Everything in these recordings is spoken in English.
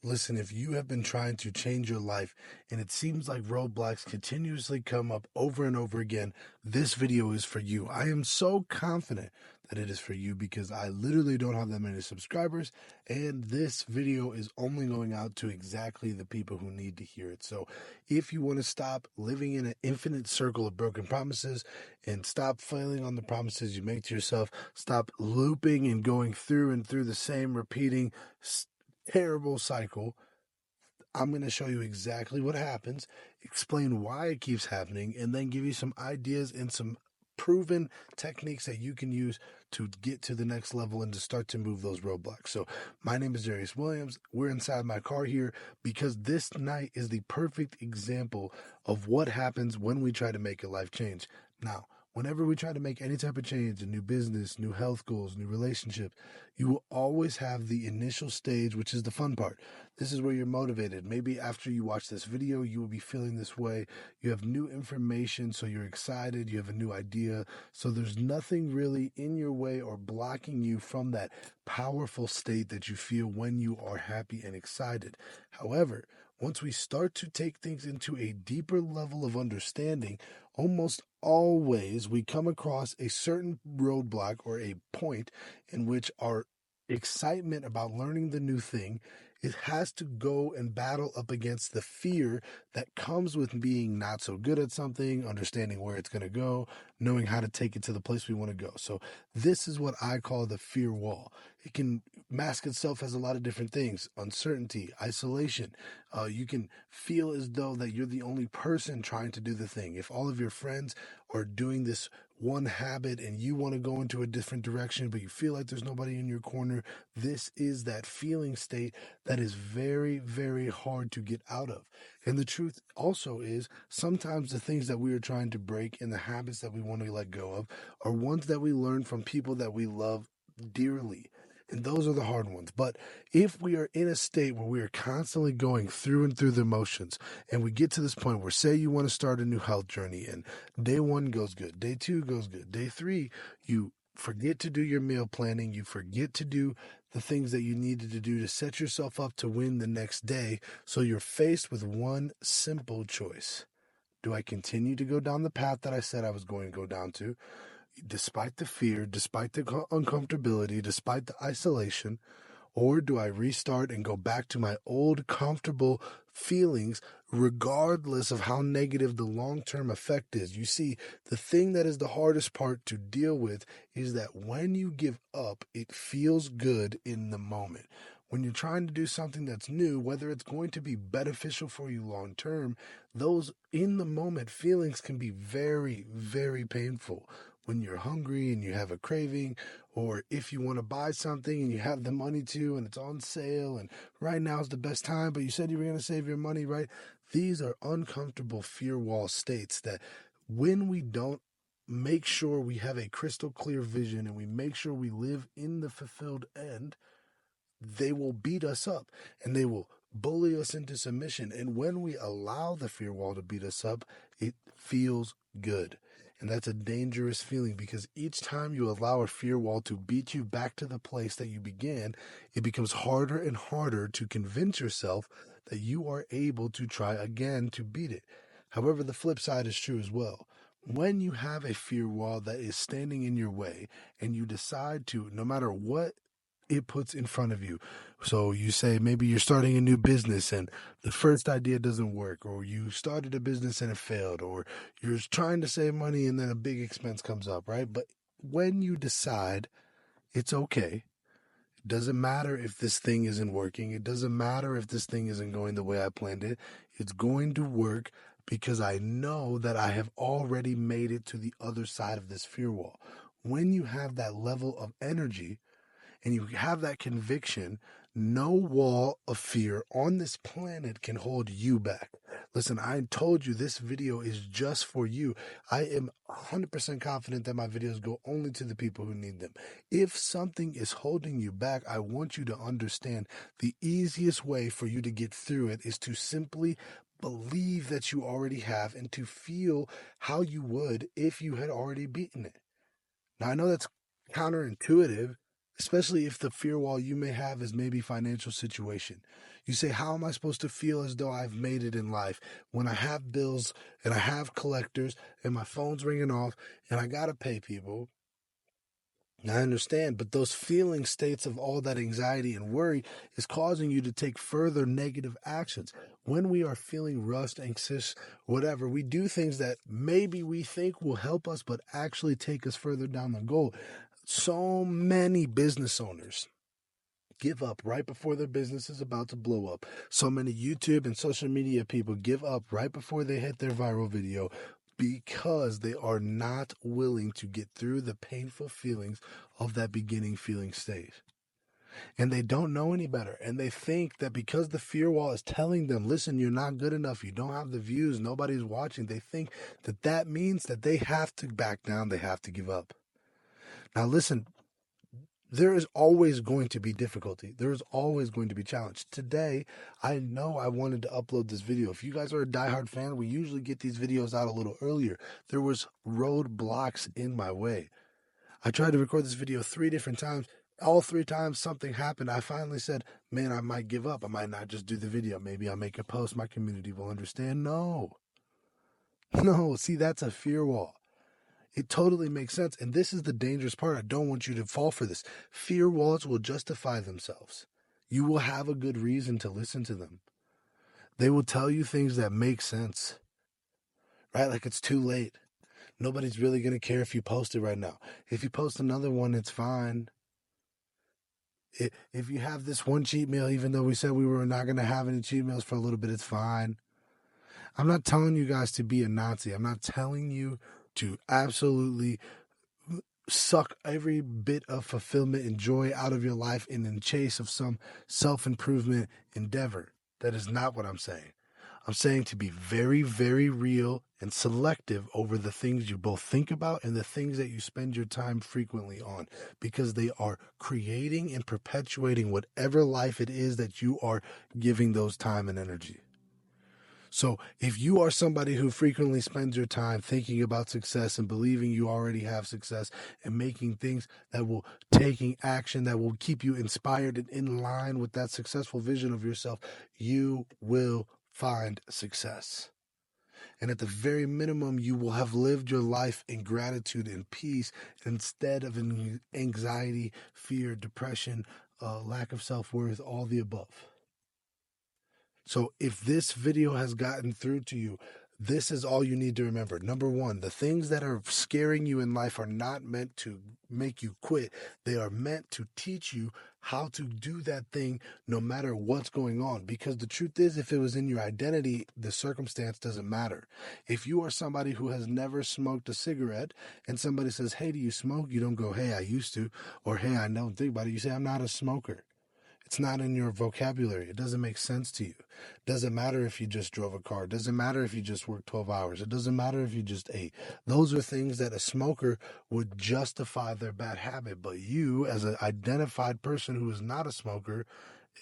Listen, if you have been trying to change your life and it seems like roadblocks continuously come up over and over again, this video is for you. I am so confident that it is for you because I literally don't have that many subscribers, and this video is only going out to exactly the people who need to hear it. So if you want to stop living in an infinite circle of broken promises and stop failing on the promises you make to yourself, stop looping and going through and through the same repeating terrible cycle, I'm going to show you exactly what happens, explain why it keeps happening, and then give you some ideas and some proven techniques that you can use to get to the next level and to start to move those roadblocks. So my name is Darius Williams. We're inside my car here because this night is the perfect example of what happens when we try to make a life change. Now, whenever we try to make any type of change, a new business, new health goals, new relationship, you will always have the initial stage, which is the fun part. This is where you're motivated. Maybe after you watch this video, you will be feeling this way. You have new information, so you're excited. You have a new idea. So there's nothing really in your way or blocking you from that powerful state that you feel when you are happy and excited. However, once we start to take things into a deeper level of understanding, almost always we come across a certain roadblock or a point in which our excitement about learning the new thing, it has to go and battle up against the fear that comes with being not so good at something, understanding where it's going to go, knowing how to take it to the place we want to go. So this is what I call the fear wall. It can mask itself as a lot of different things: uncertainty, isolation. You can feel as though that you're the only person trying to do the thing. If all of your friends are doing this one habit and you want to go into a different direction, but you feel like there's nobody in your corner, this is that feeling state that is very, very hard to get out of. And the truth also is sometimes the things that we are trying to break and the habits that we want to let go of are ones that we learn from people that we love dearly. And those are the hard ones. But if we are in a state where we are constantly going through and through the motions, and we get to this point where, say, you want to start a new health journey, and day one goes good, day two goes good, day three, you forget to do your meal planning, you forget to do the things that you needed to do to set yourself up to win the next day. So you're faced with one simple choice. Do I continue to go down the path that I said I was going to go down to, despite the fear, despite the uncomfortability, despite the isolation? Or do I restart and go back to my old comfortable feelings, regardless of how negative the long-term effect is? You see, the thing that is the hardest part to deal with is that when you give up, it feels good in the moment. When you're trying to do something that's new, whether it's going to be beneficial for you long term, those in the moment feelings can be very, very painful. When you're hungry and you have a craving, or if you want to buy something and you have the money to and it's on sale and right now is the best time, but you said you were going to save your money, right? These are uncomfortable fear wall states that when we don't make sure we have a crystal clear vision and we make sure we live in the fulfilled end, they will beat us up and they will bully us into submission. And when we allow the fear wall to beat us up, it feels good. And that's a dangerous feeling because each time you allow a fear wall to beat you back to the place that you began, it becomes harder and harder to convince yourself that you are able to try again to beat it. However, the flip side is true as well. When you have a fear wall that is standing in your way and you decide to, no matter what it puts in front of you. So you say maybe you're starting a new business and the first idea doesn't work, or you started a business and it failed, or you're trying to save money and then a big expense comes up, right? But when you decide it's okay, it doesn't matter if this thing isn't working, it doesn't matter if this thing isn't going the way I planned it, it's going to work because I know that I have already made it to the other side of this fear wall. When you have that level of energy, and you have that conviction, no wall of fear on this planet can hold you back. Listen, I told you this video is just for you. I am 100% confident that my videos go only to the people who need them. If something is holding you back, I want you to understand the easiest way for you to get through it is to simply believe that you already have and to feel how you would if you had already beaten it. Now, I know that's counterintuitive, especially if the fear wall you may have is maybe financial situation. You say, how am I supposed to feel as though I've made it in life when I have bills and I have collectors and my phone's ringing off and I got to pay people? I understand, but those feeling states of all that anxiety and worry is causing you to take further negative actions. When we are feeling rushed, anxious, whatever, we do things that maybe we think will help us, but actually take us further down the goal. So many business owners give up right before their business is about to blow up. So many YouTube and social media people give up right before they hit their viral video because they are not willing to get through the painful feelings of that beginning feeling state. And they don't know any better. And they think that because the fear wall is telling them, listen, you're not good enough, you don't have the views, nobody's watching, they think that that means that they have to back down, they have to give up. Now, listen, there is always going to be difficulty. There is always going to be challenge. Today, I know I wanted to upload this video. If you guys are a diehard fan, we usually get these videos out a little earlier. There was roadblocks in my way. I tried to record this video 3 different times. All 3 times something happened. I finally said, man, I might give up. I might not just do the video. Maybe I'll make a post. My community will understand. No, see, that's a fear wall. It totally makes sense. And this is the dangerous part. I don't want you to fall for this. Fear walls will justify themselves. You will have a good reason to listen to them. They will tell you things that make sense, right? Like it's too late. Nobody's really going to care if you post it right now. If you post another one, it's fine. If you have this one cheat meal, even though we said we were not going to have any cheat meals for a little bit, it's fine. I'm not telling you guys to be a Nazi. I'm not telling you to absolutely suck every bit of fulfillment and joy out of your life in the chase of some self-improvement endeavor. That is not what I'm saying. I'm saying to be very, very real and selective over the things you both think about and the things that you spend your time frequently on, because they are creating and perpetuating whatever life it is that you are giving those time and energy. So if you are somebody who frequently spends your time thinking about success and believing you already have success and making things that will taking action that will keep you inspired and in line with that successful vision of yourself, you will find success. And at the very minimum, you will have lived your life in gratitude and peace instead of in anxiety, fear, depression, lack of self-worth, all the above. So if this video has gotten through to you, this is all you need to remember. Number 1, the things that are scaring you in life are not meant to make you quit. They are meant to teach you how to do that thing no matter what's going on. Because the truth is, if it was in your identity, the circumstance doesn't matter. If you are somebody who has never smoked a cigarette and somebody says, hey, do you smoke? You don't go, hey, I used to, or hey, I don't think about it. You say, I'm not a smoker. It's not in your vocabulary. It doesn't make sense to you. It doesn't matter if you just drove a car. It doesn't matter if you just worked 12 hours. It doesn't matter if you just ate. Those are things that a smoker would justify their bad habit. But you, as an identified person who is not a smoker,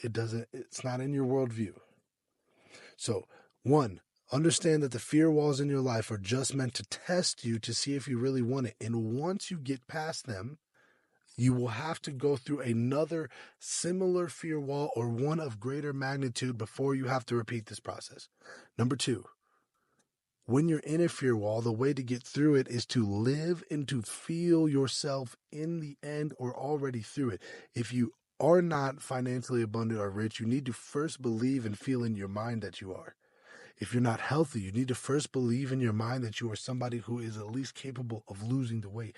it's not in your worldview. So, 1, understand that the fear walls in your life are just meant to test you to see if you really want it. And once you get past them, you will have to go through another similar fear wall or one of greater magnitude before you have to repeat this process. Number 2, when you're in a fear wall, the way to get through it is to live and to feel yourself in the end or already through it. If you are not financially abundant or rich, you need to first believe and feel in your mind that you are. If you're not healthy, you need to first believe in your mind that you are somebody who is at least capable of losing the weight,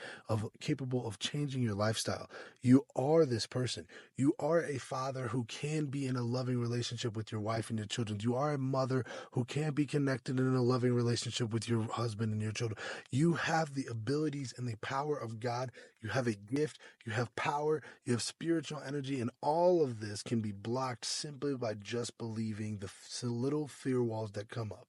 capable of changing your lifestyle. You are this person. You are a father who can be in a loving relationship with your wife and your children. You are a mother who can be connected in a loving relationship with your husband and your children. You have the abilities and the power of God. You have a gift. You have power. You have spiritual energy. And all of this can be blocked simply by just believing the little fear walls that come up.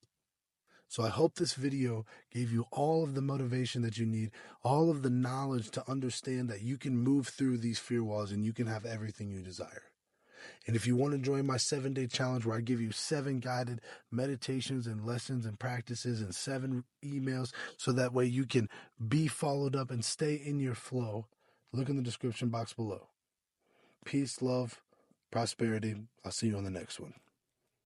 So I hope this video gave you all of the motivation that you need, all of the knowledge to understand that you can move through these fear walls and you can have everything you desire. And if you want to join my 7-day challenge where I give you 7 guided meditations and lessons and practices and 7 emails so that way you can be followed up and stay in your flow, look in the description box below. Peace, love, prosperity. I'll see you on the next one.